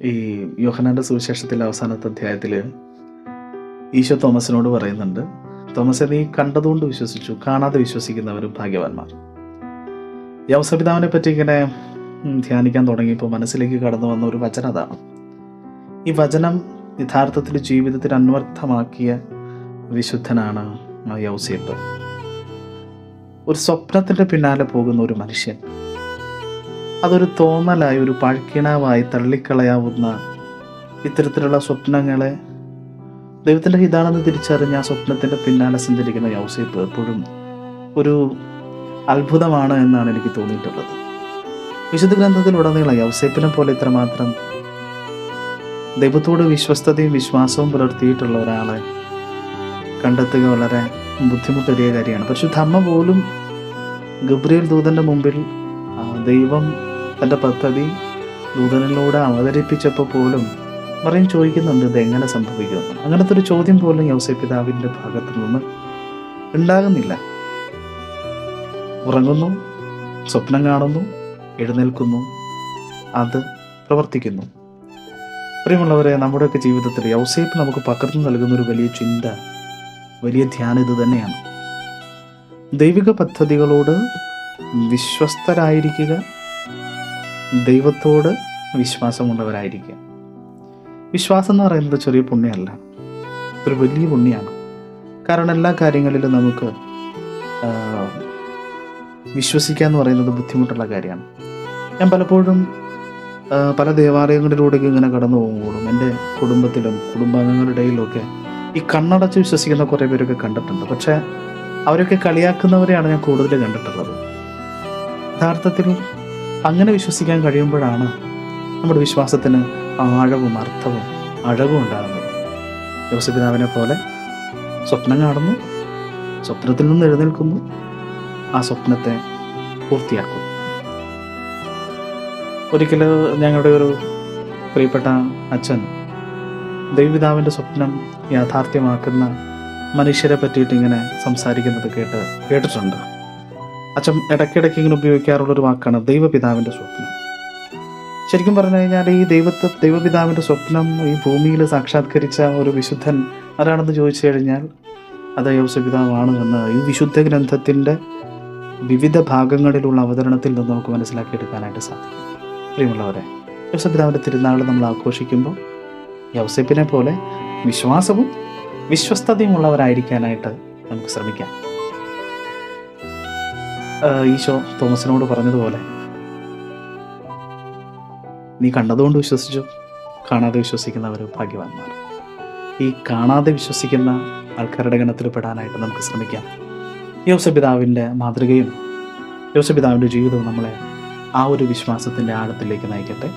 ഈ യോഹന്നാൻ്റെ സുവിശേഷത്തിലെ അവസാനത്തെ അധ്യായത്തിൽ ഈശോ തോമസിനോട് പറയുന്നുണ്ട്, തോമസെ, നീ കണ്ടതുകൊണ്ട് വിശ്വസിച്ചു, കാണാതെ വിശ്വസിക്കുന്നവരും ഭാഗ്യവാന്മാർ. യൗസപിതാവിനെ പറ്റി ഇങ്ങനെ ധ്യാനിക്കാൻ തുടങ്ങിയപ്പോൾ മനസ്സിലേക്ക് കടന്നു വന്ന ഒരു വചനം അതാണ്. ഈ വചനം യഥാർത്ഥത്തിൽ ജീവിതത്തിൽ അന്വർത്ഥമാക്കിയ വിശുദ്ധനാണ് യൗസേപ്പ്. ഒരു സ്വപ്നത്തിൻ്റെ പിന്നാലെ പോകുന്ന ഒരു മനുഷ്യൻ, അതൊരു തോന്നലായി, ഒരു പഴക്കിണാവായി തള്ളിക്കളയാവുന്ന ഇത്തരത്തിലുള്ള സ്വപ്നങ്ങളെ ദൈവത്തിൻ്റെ ഹിതാണെന്ന് തിരിച്ചറിഞ്ഞ് ആ സ്വപ്നത്തിൻ്റെ പിന്നാലെ സഞ്ചരിക്കുന്ന യൗസേപ്പ് എപ്പോഴും ഒരു അത്ഭുതമാണ് എന്നാണ് എനിക്ക് തോന്നിയിട്ടുള്ളത്. വിശുദ്ധ ഗ്രന്ഥത്തിലുടനീളം യൗസേപ്പിനെ പോലെ ഇത്രമാത്രം ദൈവത്തോട് വിശ്വസ്തതയും വിശ്വാസവും പുലർത്തിയിട്ടുള്ള ഒരാളെ കണ്ടെത്തുക വളരെ ബുദ്ധിമുട്ടേറിയ കാര്യമാണ്. പരിശുദ്ധ അമ്മ പോലും ഗബ്രിയേൽ ദൂതൻ്റെ മുമ്പിൽ ദൈവം തൻ്റെ പദ്ധതി ദൂതനിലൂടെ അവതരിപ്പിച്ചപ്പോൾ പോലും മറിയം ചോദിക്കുന്നുണ്ട്, ഇതെങ്ങനെ സംഭവിക്കുമെന്ന്. അങ്ങനത്തെ ഒരു ചോദ്യം പോലും യൗസേപ്പ് പിതാവിൻ്റെ ഭാഗത്തു നിന്ന് ഉണ്ടാകുന്നില്ല. ഉറങ്ങുന്നു, സ്വപ്നം കാണുന്നു, എഴുന്നേൽക്കുന്നു, അത് പ്രവർത്തിക്കുന്നു. പ്രിയമുള്ളവരെ, നമ്മുടെയൊക്കെ ജീവിതത്തിൽ യൗസേപ്പ് നമുക്ക് പകർന്നു നൽകുന്നൊരു വലിയ ചിന്ത, വലിയ ധ്യാനം ഇത് തന്നെയാണ്. ദൈവിക പദ്ധതികളോട് വിശ്വസ്തരായിരിക്കുക, ദൈവത്തോട് വിശ്വാസമുള്ളവരായിരിക്കുക. വിശ്വാസം എന്ന് പറയുന്നത് ചെറിയ പുണ്യമല്ല, ഒരു വലിയ പുണ്യമാണ്. കാരണം എല്ലാ കാര്യങ്ങളിലും നമുക്ക് വിശ്വസിക്കുക എന്ന് പറയുന്നത് ബുദ്ധിമുട്ടുള്ള കാര്യമാണ്. ഞാൻ പലപ്പോഴും പല ദേവാലയങ്ങളിലൂടെയൊക്കെ ഇങ്ങനെ കടന്നു പോകുമ്പോഴും എൻ്റെ കുടുംബത്തിലും കുടുംബാംഗങ്ങളുടെ ഇടയിലൊക്കെ ഈ കണ്ണടച്ച് വിശ്വസിക്കുന്ന കുറേ പേരൊക്കെ കണ്ടിട്ടുണ്ട്. പക്ഷേ അവരൊക്കെ കളിയാക്കുന്നവരെയാണ് ഞാൻ കൂടുതൽ കണ്ടിട്ടുള്ളത്. യഥാർത്ഥത്തിൽ അങ്ങനെ വിശ്വസിക്കാൻ കഴിയുമ്പോഴാണ് നമ്മുടെ വിശ്വാസത്തിന് ആഴവും അർത്ഥവും അഴകും ഉണ്ടാകുന്നത്. യോസേപ്പിതാവിനെ പോലെ സ്വപ്നം കാണുന്നു, സ്വപ്നത്തിൽ നിന്ന് എഴുന്നേൽക്കുന്നു, ആ സ്വപ്നത്തെ പൂർത്തിയാക്കുന്നു. ഒരിക്കൽ ഞങ്ങളുടെ ഒരു പ്രിയപ്പെട്ട അച്ഛൻ ദൈവപിതാവിൻ്റെ സ്വപ്നം യാഥാർത്ഥ്യമാക്കുന്ന മനുഷ്യരെ പറ്റിയിട്ട് ഇങ്ങനെ സംസാരിക്കുന്നത് കേട്ടിട്ടുണ്ട്. അച്ഛൻ ഇടയ്ക്കിടയ്ക്ക് ഇങ്ങനെ ഉപയോഗിക്കാറുള്ളൊരു വാക്കാണ് ദൈവപിതാവിൻ്റെ സ്വപ്നം. ശരിക്കും പറഞ്ഞു കഴിഞ്ഞാൽ ഈ ദൈവപിതാവിൻ്റെ സ്വപ്നം ഈ ഭൂമിയിൽ സാക്ഷാത്കരിച്ച ഒരു വിശുദ്ധൻ ആരാണെന്ന് ചോദിച്ചു കഴിഞ്ഞാൽ അത് യൗസേപ്പിതാവാണ് എന്ന് ഈ വിശുദ്ധ ഗ്രന്ഥത്തിൻ്റെ വിവിധ ഭാഗങ്ങളിലുള്ള അവതരണത്തിൽ നിന്ന് നമുക്ക് മനസ്സിലാക്കിയെടുക്കാനായിട്ട് സാധിക്കും. പ്രിയമുള്ളവരെ, യൗസേപ്പിതാവിൻ്റെ തിരുനാൾ നമ്മൾ ആഘോഷിക്കുമ്പോൾ യൗസേപ്പിനെ പോലെ വിശ്വാസവും വിശ്വസ്തതയും ഉള്ളവരായിരിക്കാനായിട്ട് നമുക്ക് ശ്രമിക്കാം. ഈശോ തോമസിനോട് പറഞ്ഞതുപോലെ, നീ കണ്ടതുകൊണ്ട് വിശ്വസിച്ചു, കാണാതെ വിശ്വസിക്കുന്നവർ ഭാഗ്യവാന്മാർ. ഈ കാണാതെ വിശ്വസിക്കുന്ന ആൾക്കാരുടെ ഗണത്തിൽ പെടാനായിട്ട് നമുക്ക് ശ്രമിക്കാം. യൗസേപ്പിതാവിൻ്റെ മാതൃകയും യൗസേപ്പിതാവിൻ്റെ ജീവിതവും നമ്മളെ ആ ഒരു വിശ്വാസത്തിൻ്റെ ആഴത്തിലേക്ക് നയിക്കട്ടെ.